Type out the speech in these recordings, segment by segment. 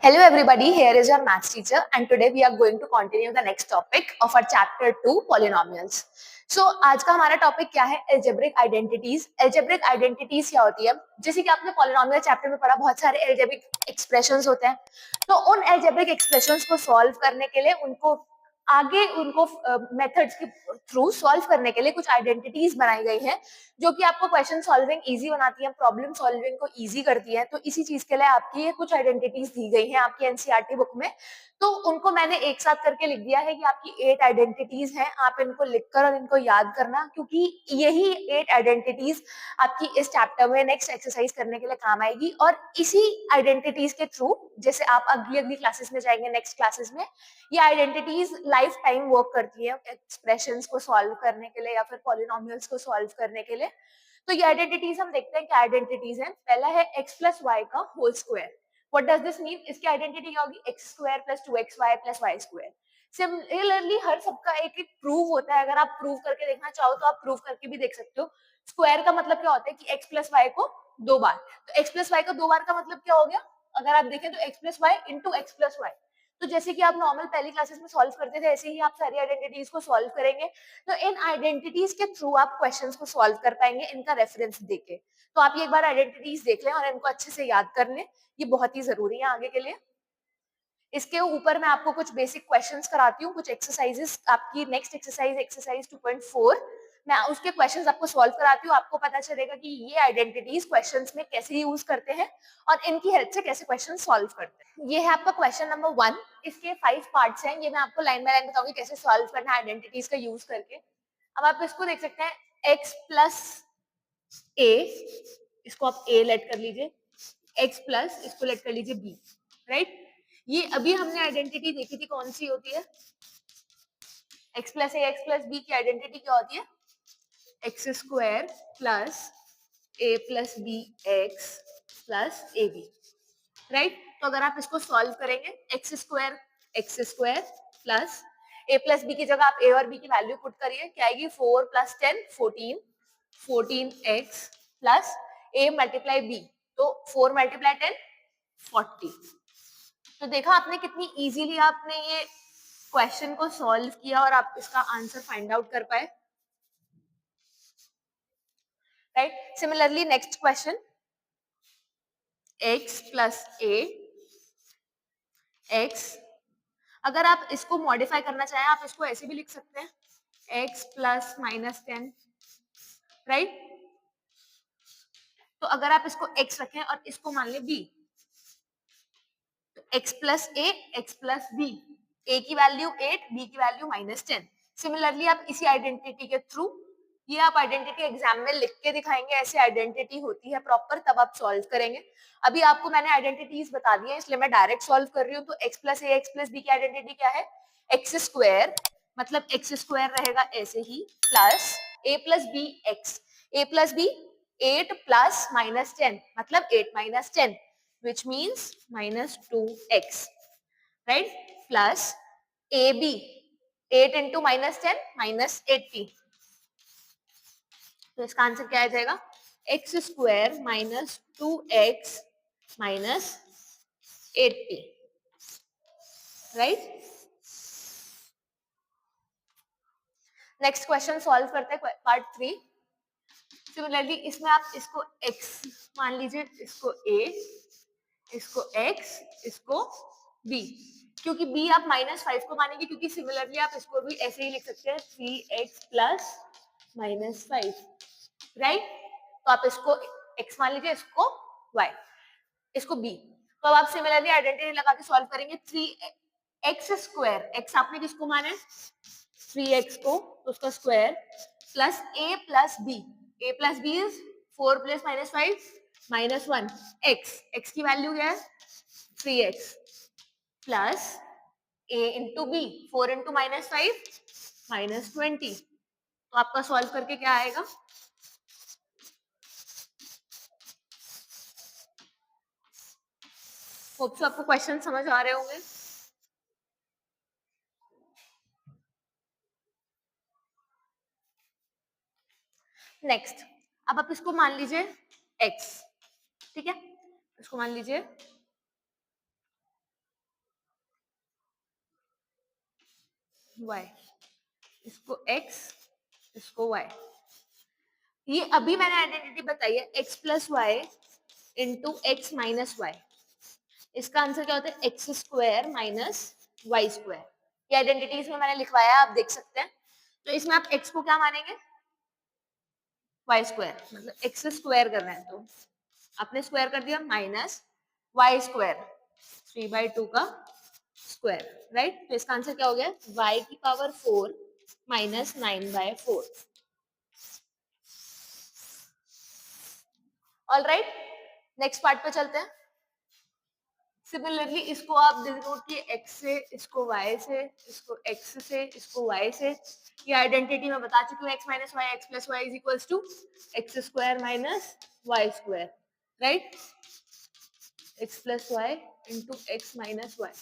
Hello everybody, here is your maths teacher and today we are going to continue the next topic of our chapter 2 polynomials. So आज का हमारा topic क्या है? Algebraic identities. Algebraic identities क्या होती है? जैसे कि आपने पॉलिनोमियल चैप्टर में पढ़ा, बहुत सारे एल्जेब्रिक एक्सप्रेशंस होते हैं. तो उन एल्जेब्रिक एक्सप्रेशंस को सॉल्व करने के लिए उनको मेथड्स के थ्रू सॉल्व करने के लिए कुछ आइडेंटिटीज बनाई गई हैं जो कि आपको क्वेश्चन सॉल्विंग इजी बनाती है, प्रॉब्लम सॉल्विंग को इजी करती है. तो इसी चीज के लिए आपकी ये कुछ आइडेंटिटीज दी गई हैं आपकी एनसीईआरटी बुक में. तो उनको मैंने एक साथ करके लिख दिया है कि आपकी 8 आइडेंटिटीज हैं. आप इनको लिखकर और इनको याद करना, क्योंकि यही 8 आइडेंटिटीज आपकी इस चैप्टर में नेक्स्ट एक्सरसाइज करने के लिए काम आएगी. और इसी आइडेंटिटीज के थ्रू जैसे आप अगली क्लासेस में जाएंगे, नेक्स्ट क्लासेस में ये आइडेंटिटीज लाइफ टाइम वर्क करती है एक्सप्रेशंस को सॉल्व करने के लिए या फिर पॉलिनोमियल्स को सॉल्व करने के लिए. तो ये आइडेंटिटीज हम देखते हैं क्या आइडेंटिटीज हैं. पहला है x प्लस वाई का whole square. What does this mean? इसकी आइडेंटिटी क्या होगी? X square plus 2xy plus y square. Similarly हर सबका एक एक प्रूव होता है. अगर आप प्रूव करके देखना चाहो तो आप प्रूव करके भी देख सकते हो. स्क्वायर का मतलब क्या होता है कि x प्लस वाई को 2 बार. तो x प्लस वाई को 2 बार का मतलब क्या हो गया? अगर आप देखें तो x plus y into x plus y. तो जैसे कि आप नॉर्मल पहली क्लासेस में सॉल्व करते थे, ऐसे ही आप सारी आइडेंटिटीज को सॉल्व करेंगे. तो इन आइडेंटिटीज के थ्रू आप क्वेश्चंस को सॉल्व कर पाएंगे इनका रेफरेंस देके. तो आप ये एक बार आइडेंटिटीज देख लें और इनको अच्छे से याद कर लें. ये बहुत ही जरूरी है आगे के लिए. इसके ऊपर मैं आपको कुछ बेसिक क्वेश्चंस कराती हूँ, कुछ एक्सरसाइजेस. आपकी नेक्स्ट एक्सरसाइज 2.4, मैं उसके क्वेश्चंस आपको सॉल्व कराती हूँ. आपको पता चलेगा कि ये आइडेंटिटीज क्वेश्चंस में कैसे यूज करते हैं और इनकी हेल्प से कैसे क्वेश्चन सॉल्व करते हैं. ये है आपका क्वेश्चन नंबर 1. इसके 5 पार्ट्स हैं. ये मैं आपको लाइन बाय लाइन बताऊंगी कैसे सॉल्व करना है आइडेंटिटीज का यूज करके. अब आप इसको देख सकते हैं, x प्लस ए, इसको आप a लेट कर लीजिए, x प्लस इसको लेट कर लीजिए b. राइट? ये अभी हमने आइडेंटिटी देखी थी, कौन सी होती है? x प्लस ए एक्स प्लस बी की आइडेंटिटी क्या होती है? X square plus a plus b x plus a b. Right? तो अगर आप इसको सॉल्व करेंगे, x square plus a plus b की जगह आप ए और बी की वैल्यू पुट करिए, क्या आएगी? 4 plus 10 14, 14x plus A multiply B, तो 4 मल्टीप्लाई 10 40. तो देखा आपने कितनी इजीली आपने ये क्वेश्चन को सॉल्व किया और आप इसका आंसर फाइंड आउट कर पाए. Right? Similarly next question, x plus ए एक्स. अगर आप इसको मॉडिफाई करना चाहें, आप इसको ऐसे भी लिख सकते हैं, x प्लस -10. राइट? तो अगर आप इसको x रखें और इसको मान ले b, तो x plus A x plus b, a की वैल्यू 8, b की वैल्यू -10. सिमिलरली आप इसी आइडेंटिटी के थ्रू, ये आप आइडेंटिटी एग्जाम में लिख के दिखाएंगे, ऐसी आइडेंटिटी होती है प्रॉपर, तब आप सॉल्व करेंगे. अभी आपको मैंने आइडेंटिटीज बता दी है, इसलिए मैं डायरेक्ट सॉल्व कर रही हूँ. तो x प्लस ए एक्स प्लस बी की आइडेंटिटी क्या है? एक्स स्क्वायर, मतलब एक्स स्क्वायर रहेगा ऐसे ही, plus a plus b x. A plus B 8 plus -10, मतलब 8 minus 10, which means -2x. right? Plus AB, 8 into -10 -80. तो इसका आंसर क्या आ जाएगा? X square minus 2x minus 80. Right? Next question solve करते हैं, पार्ट 3. सिमिलरली इसमें आप इसको x मान लीजिए, इसको a, इसको x, इसको b. क्योंकि b आप -5 को मानेंगे, क्योंकि सिमिलरली आप इसको भी ऐसे ही लिख सकते हैं, 3x प्लस -5. राइट? तो आप इसको x मान लीजिए, इसको y, इसको b. तो अब आप सिमिलरली आइडेंटिटी लगा के सॉल्व करेंगे. 3x स्क्वायर, x आपने किसको माना है? 3x को, तो उसका square, plus a plus b. a plus b is 4 plus -5 -1. x की वैल्यू क्या है? 3x plus a into b, 4 into -5 -20. तो आपका सॉल्व करके क्या आएगा? होप सो आपको क्वेश्चन समझ आ रहे होंगे. नेक्स्ट, अब आप इसको मान लीजिए x. ठीक है? इसको मान लीजिए वाई, इसको एक्स, इसको वाई। ये अभी मैंने आइडेंटिटी बताई है x plus y into x minus y. इसका आंसर क्या होता है? X square minus y square. ये आइडेंटिटी इसमें मैंने लिखवाया, आप देख सकते हैं। तो इसमें आप एक्स को क्या मानेंगे? वाई स्क्वायर, मतलब एक्स स्क्वायर कर रहे हैं तो आपने स्क्वायर कर दिया माइनस वाई स्क्वायर 3/2 का स्क्वायर, राइट। तो इसका आंसर क्या हो गया? y की power 4 minus 9/4। All right, next part पे चलते हैं। सिमिलरली इसको आप डिनोट किए x से, इसको y से, इसको x से, इसको y से। ये आइडेंटिटी मैं बता चुकी हूँ, x minus y x plus y is equals to x square minus y square, right. X plus y into x minus y,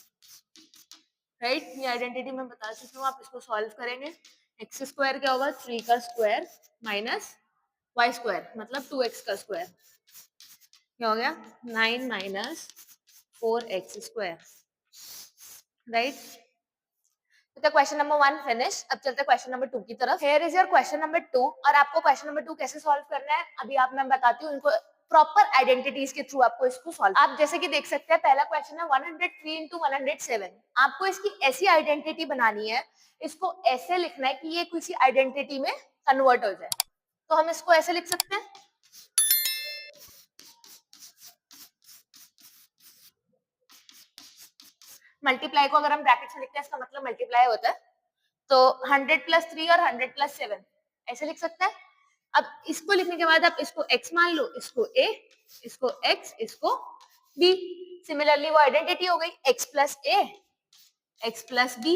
right. ये आइडेंटिटी मैं बता चुकी हूँ, आप इसको सॉल्व करेंगे। एक्स स्क्वायर क्या होगा? 3 का स्क्वायर माइनस वाई स्क्वायर मतलब 2x का स्क्वायर, क्या हो गया? 9 माइनस 4x स्क्वायर, राइट। तो क्वेश्चन नंबर 1 फिनिश। अब चलते हैं क्वेश्चन नंबर 2 की तरफ। Here is your question number 2 और आपको क्वेश्चन नंबर 2 कैसे सॉल्व करना है अभी आप मैं बताती हूँ। इनको प्रॉपर आइडेंटिटीज के थ्रू आपको इसको सॉल्व, आप जैसे कि देख सकते हैं पहला क्वेश्चन है 103 into 107। आपको इसकी ऐसी आइडेंटिटी बनानी है, इसको ऐसे लिखना है कि ये किसी आइडेंटिटी में कन्वर्ट हो जाए। तो हम इसको ऐसे लिख सकते हैं, मल्टीप्लाई को अगर हम ब्रैकेट में लिखते हैं इसका मतलब मल्टीप्लाई होता है। तो 100 + 3 और 100 + 7 ऐसे लिख सकते हैं। अब इसको लिखने के बाद आप इसको x मान लो, इसको a, इसको x, इसको b। सिमिलरली वो आइडेंटिटी हो गई x + a, x + b।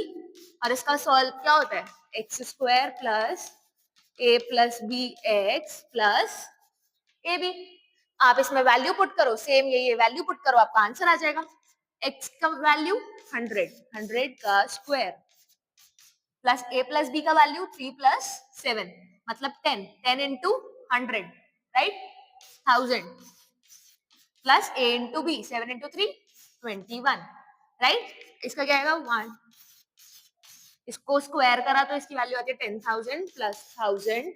और इसका सॉल्व क्या होता है? x square plus a + b x plus ab। आप इसमें वैल्यू पुट करो, सेम ये वैल्यू पुट करो, आपका आंसर आ जाएगा। x का वैल्यू 100, 100 का स्क्वायर प्लस a + b का वैल्यू 3 + 7 मतलब 10, 10 into 100, right, 1000 plus a into b, 7 into 3 21, right. इसका क्या आएगा? 1। इसको स्क्वायर करा तो इसकी वैल्यू आती है 10,000 प्लस 1000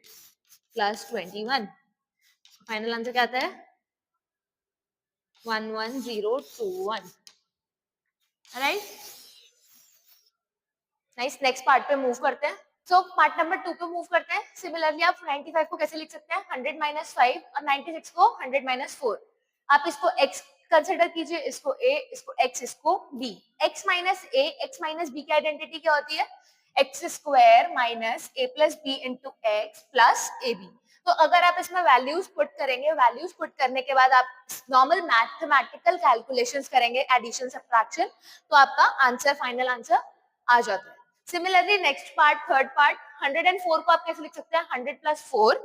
प्लस 21। फाइनल आंसर क्या आता है? 11021, राइट। नाइस, नेक्स्ट पार्ट पे मूव करते हैं। सो पार्ट नंबर 2 पे मूव करते हैं। सिमिलरली आप 95 को कैसे लिख सकते हैं? 100 - 5 और 96 को 100 - 4। आप इसको x कंसिडर कीजिए, इसको a, इसको x, इसको b। x minus a, x minus b की आइडेंटिटी क्या होती है? x square minus a plus b into x plus a b. तो अगर आप इसमें वैल्यूज पुट करेंगे, वैल्यूज पुट करने के बाद आप नॉर्मल मैथमेटिकल कैलकुलेशंस करेंगे, एडिशन सब्ट्रैक्शन, तो आपका आंसर, फाइनल आंसर आ जाता है। Similarly next part, third part, 104 को आप कैसे लिख सकते हैं? 100 + 4,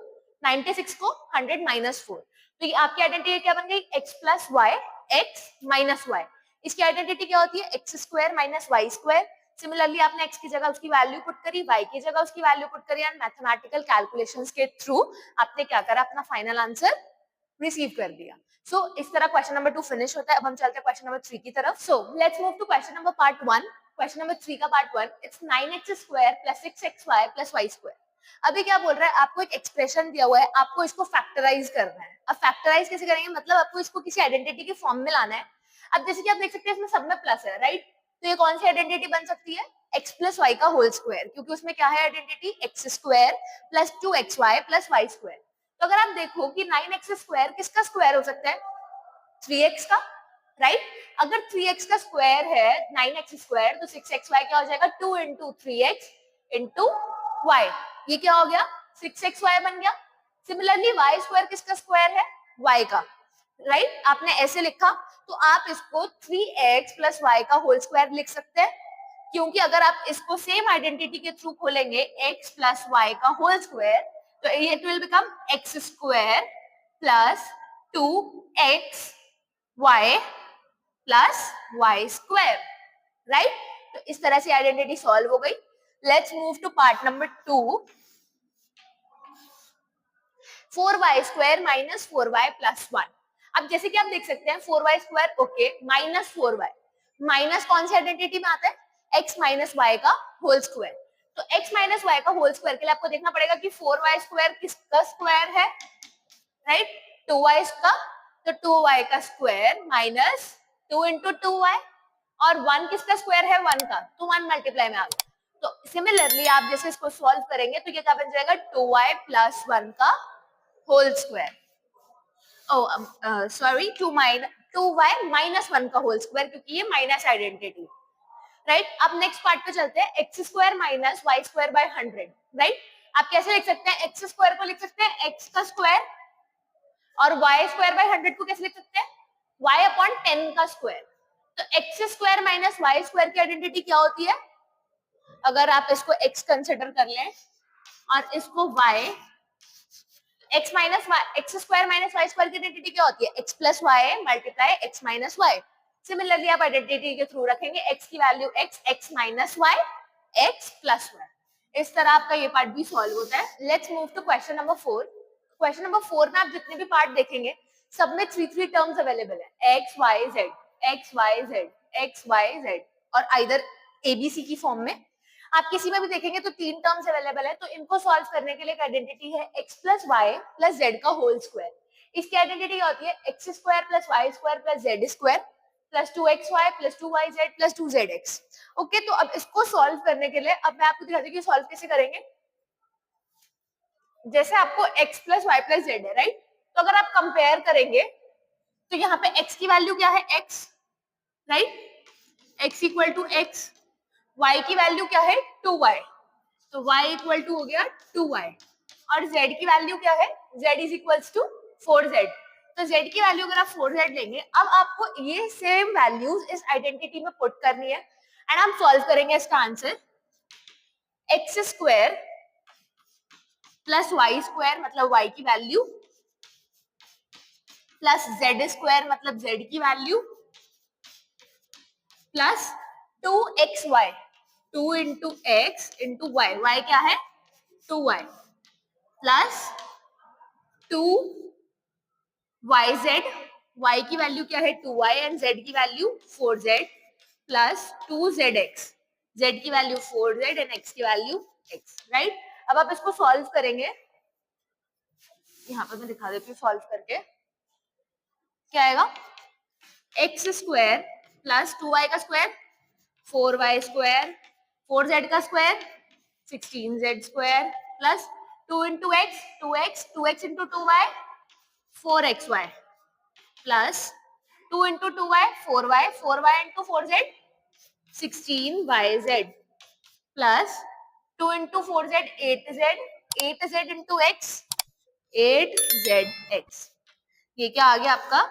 96 को 100 - 4। तो ये आपकी आइडेंटिटी क्या बन गई? x + y, x - y। इसकी आइडेंटिटी क्या होती है? x square minus y square. Similarly आपने x की जगह उसकी वैल्यू पुट करी, y की जगह उसकी वैल्यू पुट करी एंड मैथमेटिकल कैलकुलेशंस के थ्रू आपने क्या करा? अपना फाइनल आंसर रिसीव कर दिया। सो इस तरह क्वेश्चन नंबर 2 फिनिश होता है। अब हम चलते हैं क्वेश्चन नंबर 3 की तरफ। So let's move to question number part 1। Question number 3 का part 1, it's 9x² + 6xy + y²। अभी क्या बोल रहा है? आपको एक एक्सप्रेशन दिया हुआ है, आपको इसको फैक्टराइज करना है। अब फैक्टराइज कैसे करेंगे? मतलब आपको इसको किसी आइडेंटिटी के फॉर्म में लाना है। अब जैसे कि आप देख सकते हैं इसमें सब में प्लस है, राइट। तो ये कौन सी आइडेंटिटी बन सकती है? x + y का होल स्क्वायर, क्योंकि उसमें क्या है आइडेंटिटी? x² + 2xy + y²। तो अगर आप देखो कि 9x² किसका स्क्वायर हो सकता है? 3x का, राइट। अगर 3x का स्क्वायर है 9x², तो 6xy क्या हो जाएगा? 2 into 3x into y। ये क्या हो गया? 6xy बन गया। सिमिलरली y² किसका स्क्वायर है? y का, राइट। आपने ऐसे लिखा, तो आप इसको 3x + y का होल स्क्वायर लिख सकते हैं, क्योंकि अगर आप इसको सेम आइडेंटिटी के थ्रू खोलेंगे x + y का होल स्क्वायर, तो it will become x² + 2x y plus y², right. तो इस तरह से आइडेंटिटी सॉल्व हो गई। Let's move to part number 2। 4y² - 4y + 1। अब जैसे कि आप देख सकते हैं 4y², ओके, -4y, माइनस कौन सी आइडेंटिटी में आता है? x - y का होल स्क्वायर। तो x माइनस वाई का होल स्क्वायर के लिए आपको देखना पड़ेगा कि 4y स्क्वायर किसका स्क्वायर है, राइट, 2y का, तो 2y का स्क्वायर माइनस 2 इंटू 2y, और 1 किसका स्क्वायर है, 1 का, तो 1 मल्टीप्लाई में आ गया। तो सिमिलरली आप जैसे इसको सॉल्व करेंगे तो ये क्या बन जाएगा, 2y प्लस 1 का whole square, sorry 2y minus 1 का होल स्क्वायर, क्योंकि ये माइनस आइडेंटिटी, राइट। अब नेक्स्ट पार्ट पे चलते हैं, x square minus y square by 100, right. आप कैसे लिख सकते हैं, एक्स स्क्वायर को लिख सकते हैं एक्स का स्क्वायर, और वाई स्क्वायर बाय 100 को कैसे लिख सकते हैं, वाई अपॉन 10 का स्क्वायर। तो x square minus y square की आइडेंटिटी क्या होती है, अगर आप इसको एक्स कंसिडर कर लें और इसको y, x minus y, x square minus y square की आइडेंटिटी क्या होती है, x plus y multiply x minus y. Similarly आप आइडेंटिटी के थ्रू रखेंगे, एक्स की value x, x minus y, x plus y. इस तरह आपका ये पार्ट भी सॉल्व होता है। Let's move to question number 4। Question number 4 में आप जितने भी पार्ट देखेंगे सब में 3 टर्म्स अवेलेबल है, x y z, x y z, x y z, और आइदर एबीसी की फॉर्म में। आप किसी में भी देखेंगे तो 3 टर्म्स अवेलेबल है। तो इनको सॉल्व करने के लिए एक आइडेंटिटी है x plus y plus z का होल स्क्वायर। इसकी आइडेंटिटी क्या होती है, x square plus y square plus z square plus 2xy plus 2yz plus 2zx। Okay, तो अब इसको सॉल्व करने के लिए अब मैं आपको दिखाती हूँ कि सॉल्व कैसे करेंगे। जैसे आपको x plus y plus z है, राइट, तो अगर आप कंपेयर करेंगे तो यहाँ पे x की वैल्यू क्या है, x, right, x equal to x, y की वैल्यू क्या है 2y, तो y इक्वल टू हो गया 2y, और z की वैल्यू क्या है, z is equals to 4z। तो z की वैल्यू अगर आप 4z लेंगे, अब आपको ये सेम वैल्यूज इस आइडेंटिटी में पुट करनी है एंड हम सॉल्व करेंगे इसका answer. X square plus y square मतलब y की वैल्यू प्लस z स्क्वायर मतलब z की value plus 2xy, 2 into x into y, y क्या है 2y, प्लस 2yz, y की वैल्यू क्या है 2y एंड z की value 4z, plus 2zx, z की वैल्यू 4z एंड x की वैल्यू x, राइट। अब आप इसको सॉल्व करेंगे, यहाँ पर मैं दिखा देती हूँ सॉल्व करके क्या आएगा, एक्स स्क्वायर प्लस 2y का स्क्वायर 4y स्क्वायर, 4z का square 16z square, plus 2 into x 2x, 2x into 2y 4xy, plus 2 into 2y 4y, 4y into 4z 16yz, plus 2 into 4z 8z, 8z into x 8zx। ये क्या आ गया आपका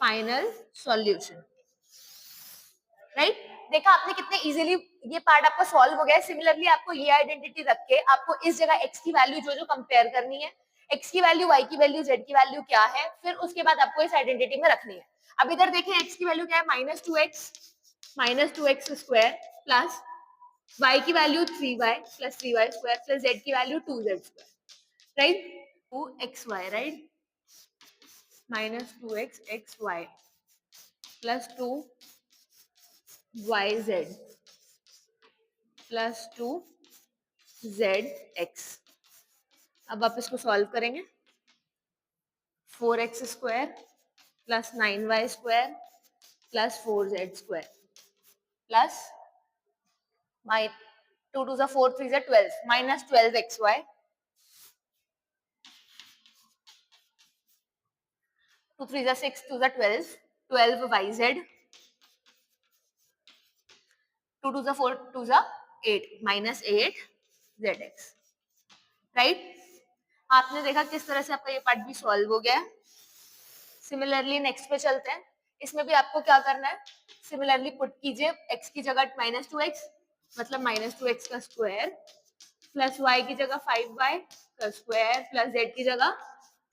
final solution, right. देखा आपने कितने easily ये part आपका solve हो गया है। सिमिलरली आपको ये आइडेंटिटी रख के आपको इस जगह x की वैल्यू जो जो कंपेयर करनी है, x की वैल्यू, y की वैल्यू, z की वैल्यू क्या है, फिर उसके बाद आपको इस आइडेंटिटी में रखनी है। अब इधर देखें x की वैल्यू क्या है, minus two x square plus y की value 3y plus 3y square plus z की value 2z square, right, 2xy, right, minus 2xy plus 2yz plus 2zx। अब आप इसको सॉल्व करेंगे, 4x square plus 9y square plus 4z square plus 2 2 4 3 12 minus 12xy, 2 3 6 2 12 12yz, 2 2 4 2 8 minus 8zx, right. आपने देखा किस तरह से आपका ये पार्ट भी सॉल्व हो गया है। सिमिलरली नेक्स्ट पे चलते हैं। इसमें भी आपको क्या करना है, सिमिलरली पुट कीजिए x की जगह माइनस 2x मतलब माइनस 2x का स्क्वायर प्लस y की जगह 5y का स्क्वायर प्लस z की जगह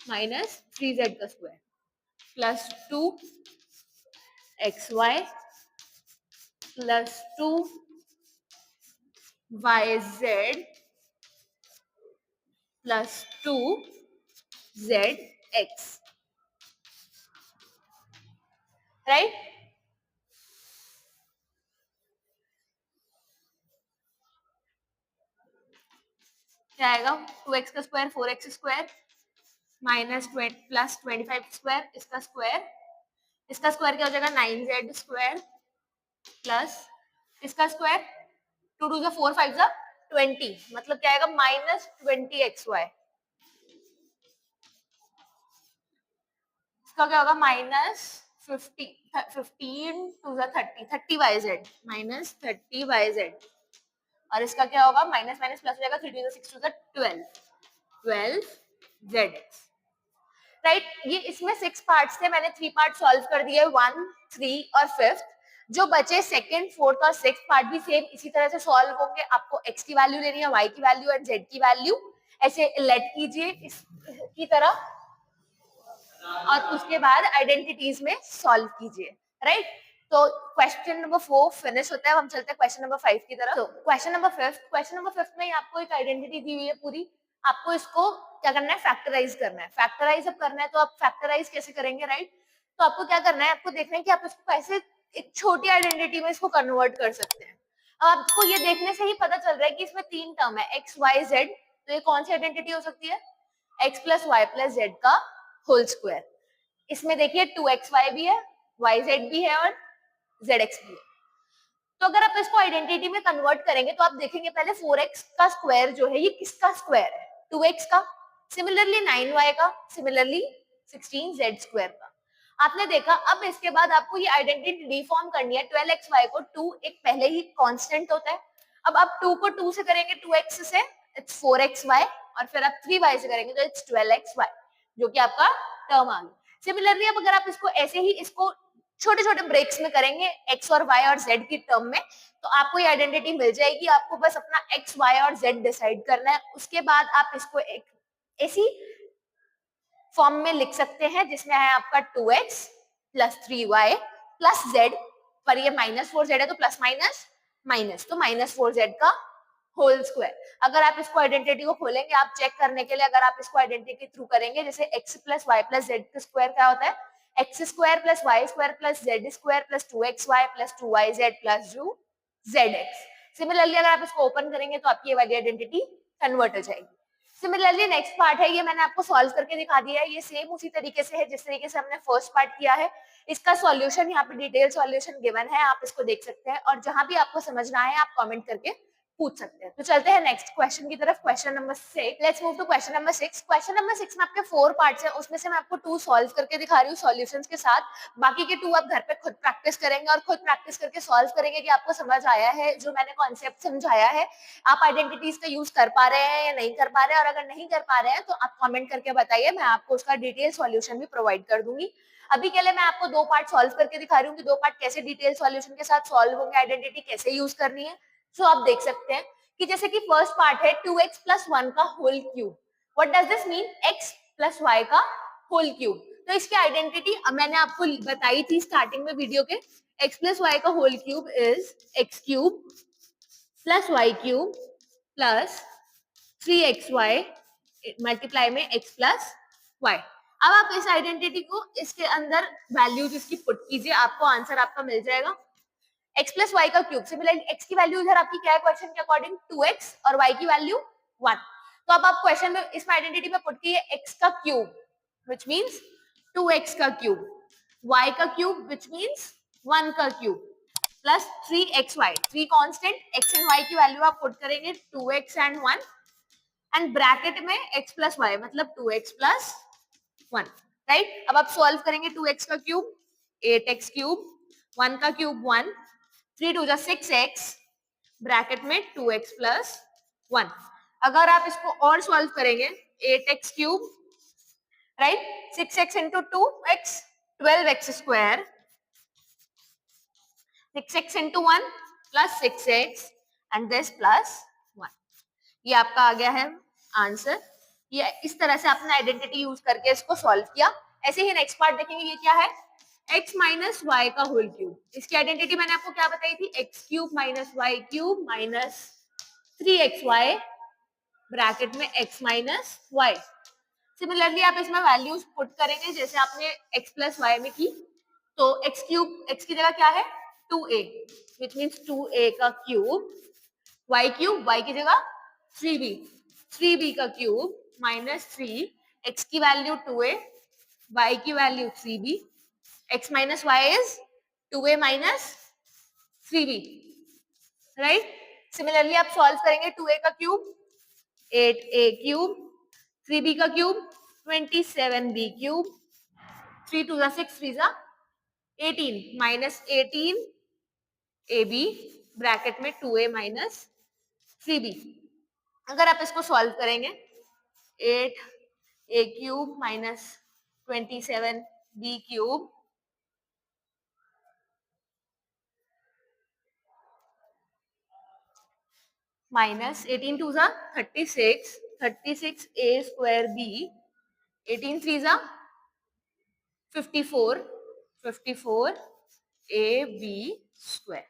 माइनस 3z का square plus 2xy plus 2yz plus 2zx, right. क्या आएगा 2x का square 4x square minus plus 25 square, इसका स्क्वायर क्या हो जाएगा 9z स्क्वायर प्लस इसका स्क्वायर 2 2 4 5 20, मतलब क्या आएगा माइनस 20xy। इसका क्या होगा माइनस 15 2 30 माइनस 30 और इसका क्या होगा माइनस माइनस प्लस हो जाएगा 3 2 6 2 12 zx। राइट, ये इसमें 6 पार्ट्स थे, मैंने 3 पार्ट सॉल्व कर दिए 1 3 और 5th। जो बचे सेकंड 4th और 6th पार्ट भी सेम इसी तरह से सॉल्व होंगे। आपको x की वैल्यू लेनी है, y की वैल्यू एंड z की वैल्यू ऐसे लेट कीजिए इस की तरह और उसके बाद आइडेंटिटीज में सॉल्व कीजिए। राइट, तो क्वेश्चन नंबर 4 फिनिश होता है। हम चलते हैं क्वेश्चन नंबर 5 की तरफ। तो क्वेश्चन नंबर 5 में आपको एक आइडेंटिटी दी हुई है पूरी, आपको इसको क्या करना है फैक्टराइज करना है। फैक्टराइज अब करना है तो आप फैक्टराइज कैसे करेंगे, राइट? तो आपको क्या करना है, आपको देखना है कि आप इसको कैसे एक छोटी आइडेंटिटी में इसको कन्वर्ट कर सकते हैं। अब आपको ये देखने से ही पता चल रहा है कि इसमें 3 टर्म है x y z, तो ये कौन सी आइडेंटिटी हो सकती है x plus y plus z का होल स्क्वायर। इसमें देखिए 2xy भी है, yz भी है और zx भी है। तो अगर आप इसको आइडेंटिटी में कन्वर्ट करेंगे तो आप देखेंगे पहले 4x का स्क्वायर जो है ये किसका स्क्वायर है, 2x का, सिमिलरली 9y का, सिमिलरली 16z स्क्वायर का। आपने देखा। अब इसके बाद आपको ये आइडेंटिटी रिफॉर्म करनी है। 12xy को 2 एक पहले ही कांस्टेंट होता है, अब आप 2 को 2 से करेंगे 2x से इट्स 4xy और फिर आप 3y से करेंगे तो इट्स 12xy जो कि आपका टर्म आ गया। सिमिलरली अब अगर आप इसको ऐसे ही इसको छोटे छोटे ब्रेक्स में करेंगे x और y और z की टर्म में, तो आपको ये आइडेंटिटी मिल जाएगी। आपको बस अपना x, y और z डिसाइड करना है। उसके बाद आप इसको एक ऐसी फॉर्म में लिख सकते हैं जिसमें है आपका 2x plus 3y plus z, पर ये माइनस 4z है तो प्लस माइनस माइनस, तो माइनस 4z का होल स्क्वायर। अगर आप इसको आइडेंटिटी को खोलेंगे आप चेक करने के लिए, अगर आप इसको आइडेंटिटी के थ्रू करेंगे, जैसे x plus y plus z का स्क्वायर क्या होता है x square plus y square plus z square plus 2xy plus 2yz plus 2zx। Similarly अगर आप इसको ओपन करेंगे तो आपकी ये वाली आइडेंटिटी कन्वर्ट हो जाएगी। सिमिलरली नेक्स्ट पार्ट है, ये मैंने आपको सॉल्व करके दिखा दिया है। ये सेम उसी तरीके से है जिस तरीके से हमने फर्स्ट पार्ट किया है। इसका सॉल्यूशन यहाँ पे डिटेल सॉल्यूशन गिवन है, आप इसको देख सकते हैं और जहां भी आपको समझना है आप कमेंट करके पूछ सकते हैं। तो चलते हैं नेक्स्ट क्वेश्चन की तरफ, question number 6। Let's move to question number 6। Question number 6 में आपके 4 पार्ट्स हैं, उसमें से मैं आपको 2 सॉल्व करके दिखा रही हूँ सॉल्यूशंस के साथ। बाकी के 2 आप घर पे खुद प्रैक्टिस करेंगे और खुद प्रैक्टिस करके सॉल्व करेंगे कि आपको समझ आया है जो मैंने कॉन्सेप्ट समझाया है, आप आइडेंटिटीज का यूज कर पा रहे हैं या नहीं कर पा रहे हैं। और अगर नहीं कर पा रहे हैं तो आप कमेंट करके बताइए, मैं आपको उसका डिटेल सॉल्यूशन भी प्रोवाइड कर दूंगी। अभी के लिए मैं आपको 2 पार्ट सॉल्व करके दिखा रही हूँ कि 2 पार्ट कैसे डिटेल सॉल्यूशन के साथ सॉल्व होंगे, आइडेंटिटी कैसे यूज करनी है। सो आप देख सकते हैं कि जैसे कि फर्स्ट पार्ट है 2x प्लस 1 का whole cube. What does this mean, x plus y का होल क्यूब। तो इसकी आइडेंटिटी मैंने आपको बताई थी स्टार्टिंग में वीडियो के, x प्लस y का whole cube is x cube plus y cube plus 3xy multiply में x प्लस y। अब आप इस आइडेंटिटी को इसके अंदर वैल्यूज इसकी पुट कीजिए, आपको आंसर आपका मिल जाएगा x प्लस वाई का क्यूब। सिमिलरली x की वैल्यू इधर आपकी क्या है क्वेश्चन के अकॉर्डिंग 2x और y की वैल्यू 1। तो अब आप क्वेश्चन में इसमें आइडेंटिटी में पुट कीजिए x का क्यूब व्हिच मींस 2x का क्यूब, y का क्यूब व्हिच मींस 1 का cube plus 3xy, 3 constant x and y की वैल्यू आप पुट करेंगे 2x एंड 1 एंड ब्रैकेट में x प्लस y मतलब 2x प्लस 1। राइट, अब आप सॉल्व करेंगे 2x का क्यूब 8x क्यूब, 1 का क्यूब 1, 3 2 6x ब्रैकेट में 2x प्लस 1। अगर आप इसको और सॉल्व करेंगे 8x cube, right, 6x into 2x 12x square, 6x into 1 plus 6x and this plus 1। ये आपका आ गया है आंसर। ये इस तरह से आपने आइडेंटिटी यूज करके इसको सॉल्व किया। ऐसे ही नेक्स्ट पार्ट देखेंगे, ये क्या है x माइनस वाई का होल क्यूब। इसकी आइडेंटिटी मैंने आपको क्या बताई थी, x cube minus y cube minus 3xy bracket में x माइनस वाई। सिमिलरली आप इसमें वैल्यूज पुट करेंगे जैसे आपने x प्लस वाई में की, तो x क्यूब x की जगह क्या है 2a विच मीन्स 2a का क्यूब, y क्यूब y की जगह 3b 3b का क्यूब माइनस 3, x की वैल्यू 2a, y की value 3b, x minus y is 2a minus 3b, right. Similarly आप सॉल्व करेंगे 2a का क्यूब 8a क्यूब, 3b का cube 27b cube, 3 2 6 3 18 minus 18 ab bracket में 2a minus 3b। अगर आप इसको सॉल्व करेंगे 8a cube minus 27b cube minus 18 2 36, 36a square b, 18 3 54, 54ab square.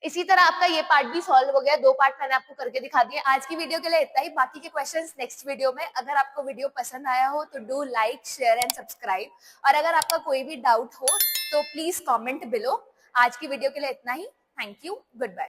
इसी तरह आपका ये पार्ट भी सॉल्व हो गया। 2 पार्ट मैंने आपको करके दिखा दिए। आज की वीडियो के लिए इतना ही, बाकी के क्वेश्चंस नेक्स्ट वीडियो में। अगर आपको वीडियो पसंद आया हो तो do like, share and subscribe, और अगर आपका कोई भी डाउट हो तो प्लीज कमेंट बिलो। आज की वीडियो के लिए इतना ही। Thank you, good bye.